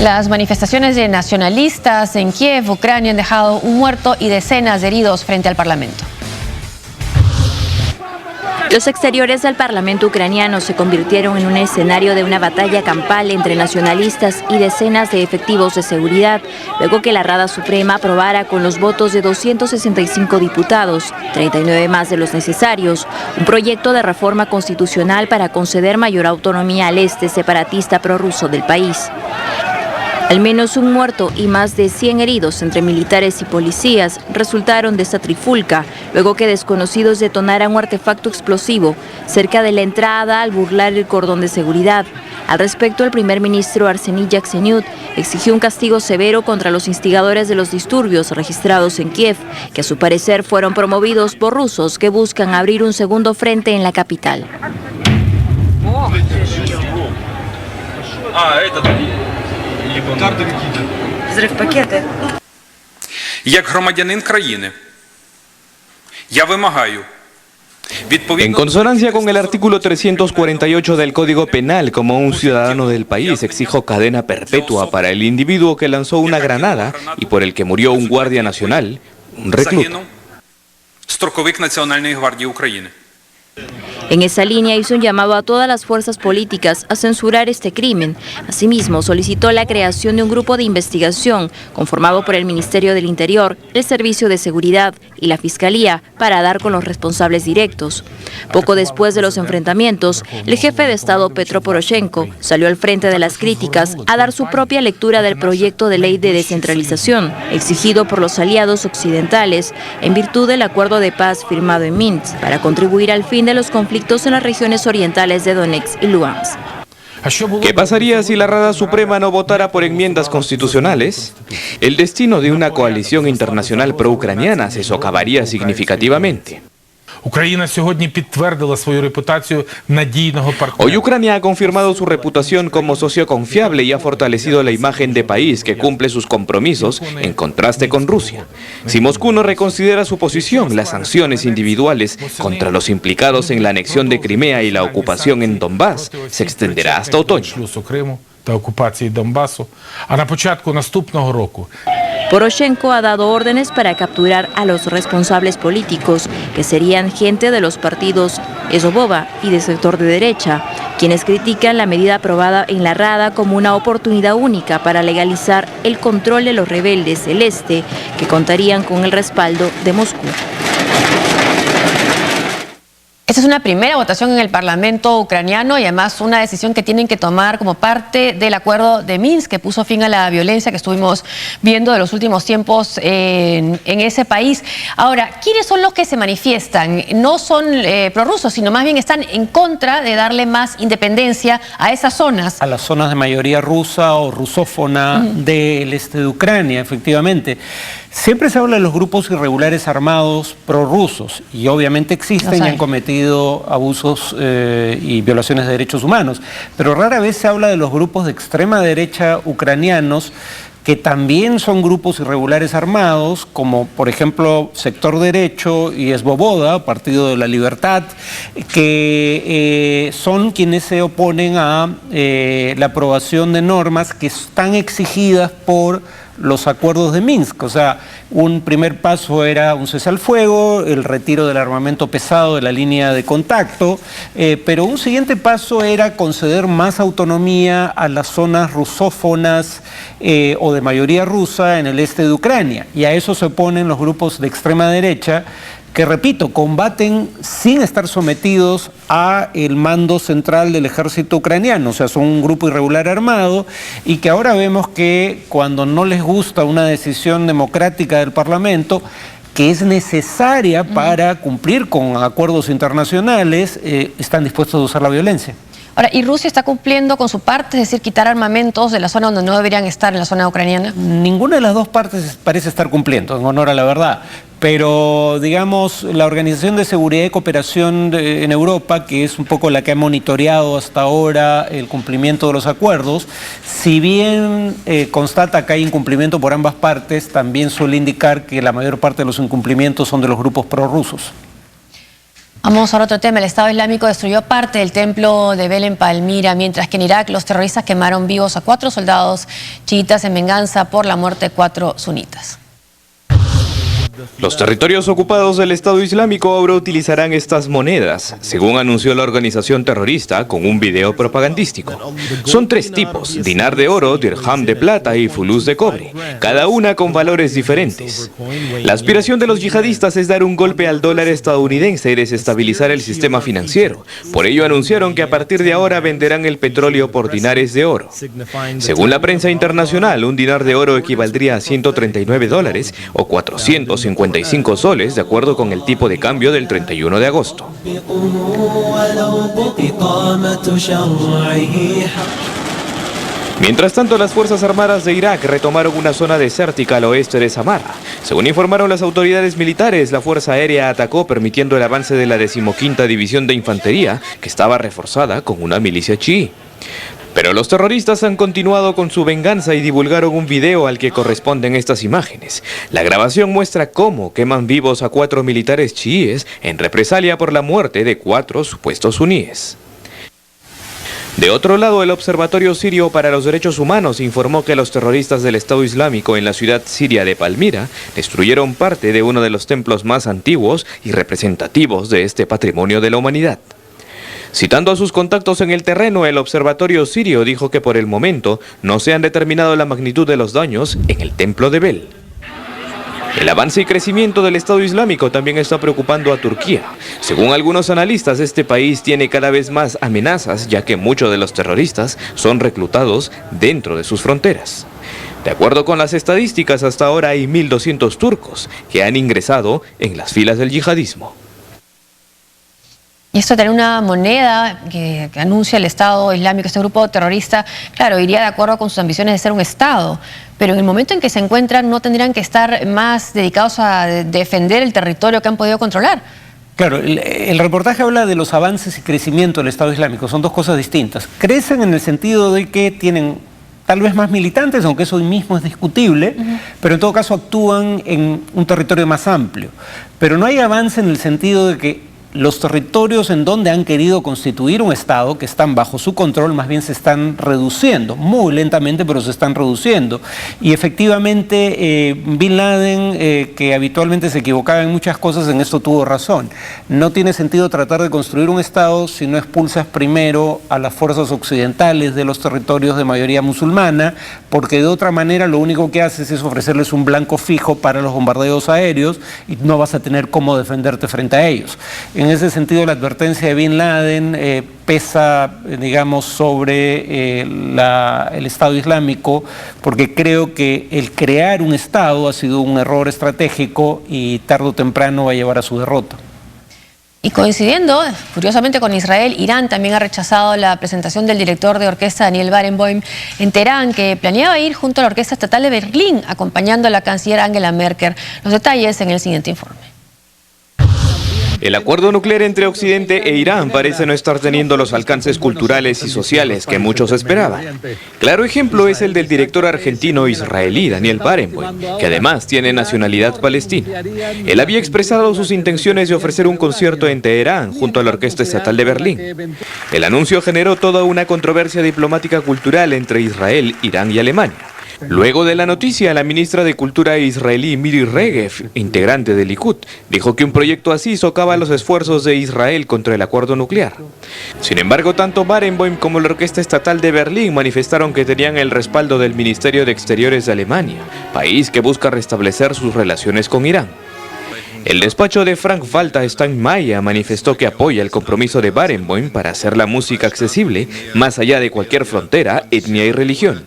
Las manifestaciones de nacionalistas en Kiev, Ucrania, han dejado un muerto y decenas de heridos frente al Parlamento. Los exteriores del Parlamento ucraniano se convirtieron en un escenario de una batalla campal entre nacionalistas y decenas de efectivos de seguridad, luego que la Rada Suprema aprobara con los votos de 265 diputados, 39 más de los necesarios, un proyecto de reforma constitucional para conceder mayor autonomía al este separatista prorruso del país. Al menos un muerto y más de 100 heridos entre militares y policías resultaron de esta trifulca, luego que desconocidos detonaran un artefacto explosivo cerca de la entrada al burlar el cordón de seguridad. Al respecto, el primer ministro Arseniy Yatsenyuk exigió un castigo severo contra los instigadores de los disturbios registrados en Kiev, que a su parecer fueron promovidos por rusos que buscan abrir un segundo frente en la capital. En consonancia con el artículo 348 del Código Penal, como un ciudadano del país, exijo cadena perpetua para el individuo que lanzó una granada y por el que murió un guardia nacional, un recluta. En esa línea hizo un llamado a todas las fuerzas políticas a censurar este crimen. Asimismo, solicitó la creación de un grupo de investigación conformado por el Ministerio del Interior, el Servicio de Seguridad y la Fiscalía para dar con los responsables directos. Poco después de los enfrentamientos, el jefe de Estado Petro Poroshenko salió al frente de las críticas a dar su propia lectura del proyecto de ley de descentralización, exigido por los aliados occidentales en virtud del acuerdo de paz firmado en Minsk para contribuir al fin de los conflictos en las regiones orientales de Donetsk y Luhansk. ¿Qué pasaría si la Rada Suprema no votara por enmiendas constitucionales? El destino de una coalición internacional pro-ucraniana se socavaría significativamente. Hoy Ucrania ha confirmado su reputación como socio confiable y ha fortalecido la imagen de país que cumple sus compromisos en contraste con Rusia. Si Moscú no reconsidera su posición, las sanciones individuales contra los implicados en la anexión de Crimea y la ocupación en Donbass se extenderá hasta otoño. Poroshenko ha dado órdenes para capturar a los responsables políticos, que serían gente de los partidos Esvobova y del sector de derecha, quienes critican la medida aprobada en la Rada como una oportunidad única para legalizar el control de los rebeldes del este, que contarían con el respaldo de Moscú. Esta es una primera votación en el Parlamento ucraniano y además una decisión que tienen que tomar como parte del acuerdo de Minsk, que puso fin a la violencia que estuvimos viendo de los últimos tiempos en ese país. Ahora, ¿quiénes son los que se manifiestan? No son prorrusos, sino más bien están en contra de darle más independencia a esas zonas. A las zonas de mayoría rusa o rusófona del este de Ucrania, efectivamente. Siempre se habla de los grupos irregulares armados prorrusos y obviamente existen y han cometido abusos y violaciones de derechos humanos, pero rara vez se habla de los grupos de extrema derecha ucranianos que también son grupos irregulares armados, como por ejemplo Sector Derecho y Esvoboda, Partido de la Libertad, que son quienes se oponen a la aprobación de normas que están exigidas por los acuerdos de Minsk. O sea, un primer paso era un cese al fuego, el retiro del armamento pesado de la línea de contacto, pero un siguiente paso era conceder más autonomía a las zonas rusófonas o de mayoría rusa en el este de Ucrania. Y a eso se oponen los grupos de extrema derecha que, repito, combaten sin estar sometidos a el mando central del ejército ucraniano, o sea, son un grupo irregular armado y que ahora vemos que cuando no les gusta una decisión democrática del Parlamento, que es necesaria para cumplir con acuerdos internacionales, están dispuestos a usar la violencia. Ahora, ¿y Rusia está cumpliendo con su parte, es decir, quitar armamentos de la zona donde no deberían estar, en la zona ucraniana? Ninguna de las dos partes parece estar cumpliendo, en honor a la verdad. Pero, digamos, la Organización de Seguridad y Cooperación en Europa, que es un poco la que ha monitoreado hasta ahora el cumplimiento de los acuerdos, si bien constata que hay incumplimiento por ambas partes, también suele indicar que la mayor parte de los incumplimientos son de los grupos prorrusos. Vamos a otro tema. El Estado Islámico destruyó parte del templo de Bel en Palmira, mientras que en Irak los terroristas quemaron vivos a 4 soldados chiitas en venganza por la muerte de 4 sunitas. Los territorios ocupados del Estado Islámico ahora utilizarán estas monedas, según anunció la organización terrorista con un video propagandístico. Son 3 tipos: dinar de oro, dirham de plata y fulús de cobre, cada una con valores diferentes. La aspiración de los yihadistas es dar un golpe al dólar estadounidense y desestabilizar el sistema financiero. Por ello anunciaron que a partir de ahora venderán el petróleo por dinares de oro. Según la prensa internacional, un dinar de oro equivaldría a $139 o 455 soles, de acuerdo con el tipo de cambio del 31 de agosto. Mientras tanto, las Fuerzas Armadas de Irak retomaron una zona desértica al oeste de Samarra. Según informaron las autoridades militares, la Fuerza Aérea atacó permitiendo el avance de la 15ª División de Infantería, que estaba reforzada con una milicia chií. Pero los terroristas han continuado con su venganza y divulgaron un video al que corresponden estas imágenes. La grabación muestra cómo queman vivos a 4 militares chiíes en represalia por la muerte de 4 supuestos suníes. De otro lado, el Observatorio Sirio para los Derechos Humanos informó que los terroristas del Estado Islámico en la ciudad siria de Palmira destruyeron parte de uno de los templos más antiguos y representativos de este patrimonio de la humanidad. Citando a sus contactos en el terreno, el Observatorio Sirio dijo que por el momento no se han determinado la magnitud de los daños en el templo de Bel. El avance y crecimiento del Estado Islámico también está preocupando a Turquía. Según algunos analistas, este país tiene cada vez más amenazas, ya que muchos de los terroristas son reclutados dentro de sus fronteras. De acuerdo con las estadísticas, hasta ahora hay 1.200 turcos que han ingresado en las filas del yihadismo. Y esto de tener una moneda que anuncia el Estado Islámico, este grupo terrorista, claro, iría de acuerdo con sus ambiciones de ser un Estado, pero en el momento en que se encuentran no tendrían que estar más dedicados a defender el territorio que han podido controlar. Claro, el reportaje habla de los avances y crecimiento del Estado Islámico, son 2 cosas distintas. Crecen en el sentido de que tienen tal vez más militantes, aunque eso mismo es discutible, pero en todo caso actúan en un territorio más amplio. Pero no hay avance en el sentido de que los territorios en donde han querido constituir un Estado, que están bajo su control, más bien se están reduciendo, muy lentamente, pero se están reduciendo. Y efectivamente, Bin Laden, que habitualmente se equivocaba en muchas cosas, en esto tuvo razón. No tiene sentido tratar de construir un Estado si no expulsas primero a las fuerzas occidentales de los territorios de mayoría musulmana, porque de otra manera lo único que haces es ofrecerles un blanco fijo para los bombardeos aéreos y no vas a tener cómo defenderte frente a ellos. En ese sentido, la advertencia de Bin Laden pesa, digamos, sobre el Estado Islámico, porque creo que el crear un Estado ha sido un error estratégico y tarde o temprano va a llevar a su derrota. Y coincidiendo, curiosamente, con Israel, Irán también ha rechazado la presentación del director de orquesta Daniel Barenboim en Teherán, que planeaba ir junto a la Orquesta Estatal de Berlín, acompañando a la canciller Angela Merkel. Los detalles en el siguiente informe. El acuerdo nuclear entre Occidente e Irán parece no estar teniendo los alcances culturales y sociales que muchos esperaban. Claro ejemplo es el del director argentino-israelí Daniel Barenboim, que además tiene nacionalidad palestina. Él había expresado sus intenciones de ofrecer un concierto en Teherán junto a la Orquesta Estatal de Berlín. El anuncio generó toda una controversia diplomática cultural entre Israel, Irán y Alemania. Luego de la noticia, la ministra de Cultura israelí Miri Regev, integrante del Likud, dijo que un proyecto así socava los esfuerzos de Israel contra el acuerdo nuclear. Sin embargo, tanto Barenboim como la Orquesta Estatal de Berlín manifestaron que tenían el respaldo del Ministerio de Exteriores de Alemania, país que busca restablecer sus relaciones con Irán. El despacho de Frank-Walter Steinmeier manifestó que apoya el compromiso de Barenboim para hacer la música accesible más allá de cualquier frontera, etnia y religión.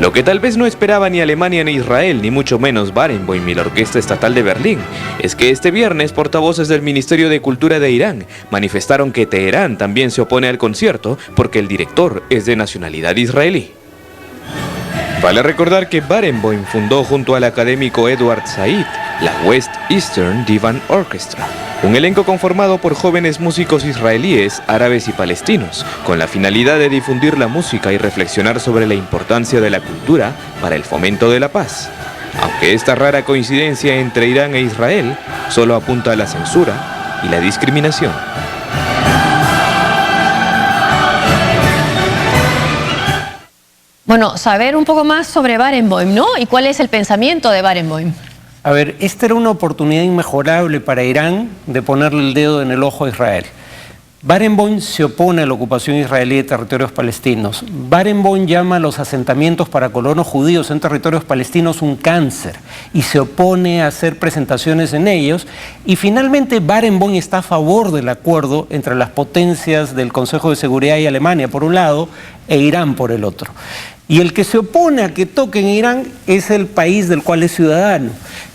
Lo que tal vez no esperaba ni Alemania ni Israel, ni mucho menos Barenboim y la Orquesta Estatal de Berlín, es que este viernes portavoces del Ministerio de Cultura de Irán manifestaron que Teherán también se opone al concierto porque el director es de nacionalidad israelí. Vale recordar que Barenboim fundó junto al académico Edward Said la West Eastern Divan Orchestra, un elenco conformado por jóvenes músicos israelíes, árabes y palestinos, con la finalidad de difundir la música y reflexionar sobre la importancia de la cultura para el fomento de la paz. Aunque esta rara coincidencia entre Irán e Israel solo apunta a la censura y la discriminación. Bueno, saber un poco más sobre Barenboim, ¿no? ¿Y cuál es el pensamiento de Barenboim? A ver, esta era una oportunidad inmejorable para Irán de ponerle el dedo en el ojo a Israel. Barenboim se opone a la ocupación israelí de territorios palestinos. Barenboim llama a los asentamientos para colonos judíos en territorios palestinos un cáncer y se opone a hacer presentaciones en ellos. Y finalmente Barenboim está a favor del acuerdo entre las potencias del Consejo de Seguridad y Alemania por un lado e Irán por el otro. Y el que se opone a que toquen Irán es el país del cual es ciudadano.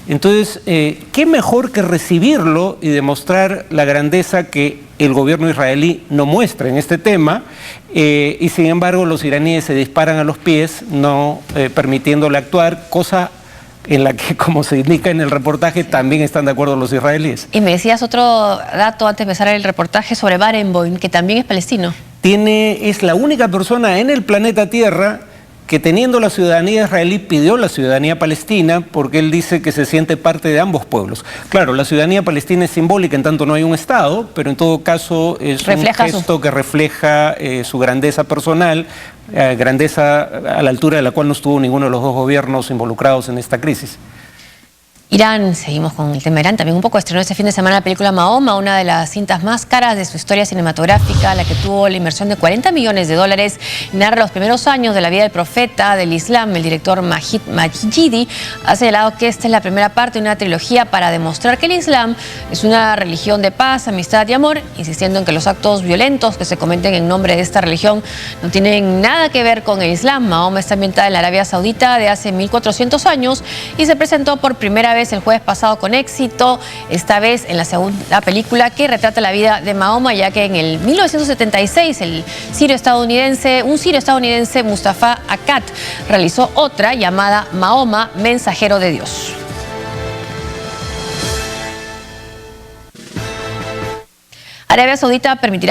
Entonces, ¿qué mejor que recibirlo y demostrar la grandeza que el gobierno israelí no muestra en este tema? Y sin embargo, los iraníes se disparan a los pies, no permitiéndole actuar, cosa en la que, como se indica en el reportaje, también están de acuerdo los israelíes. Y me decías otro dato antes de empezar el reportaje sobre Barenboim, que también es palestino. Es la única persona en el planeta Tierra que, teniendo la ciudadanía israelí, pidió la ciudadanía palestina porque él dice que se siente parte de ambos pueblos. Claro, la ciudadanía palestina es simbólica en tanto no hay un Estado, pero en todo caso es un gesto que refleja su grandeza personal, grandeza a la altura de la cual no estuvo ninguno de los dos gobiernos involucrados en esta crisis. Irán, seguimos con el tema de Irán, también un poco estrenó este fin de semana la película Mahoma, una de las cintas más caras de su historia cinematográfica, la que tuvo la inversión de $40 millones, narra los primeros años de la vida del profeta del Islam. El director Majid Majidi ha señalado que esta es la primera parte de una trilogía para demostrar que el Islam es una religión de paz, amistad y amor, insistiendo en que los actos violentos que se cometen en nombre de esta religión no tienen nada que ver con el Islam. Mahoma está ambientada en la Arabia Saudita de hace 1400 años y se presentó por primera vez el jueves pasado con éxito, esta vez en la segunda película que retrata la vida de Mahoma, ya que en el 1976 un sirio estadounidense, Mustafa Akkad, realizó otra llamada Mahoma, mensajero de Dios. Arabia Saudita permitirá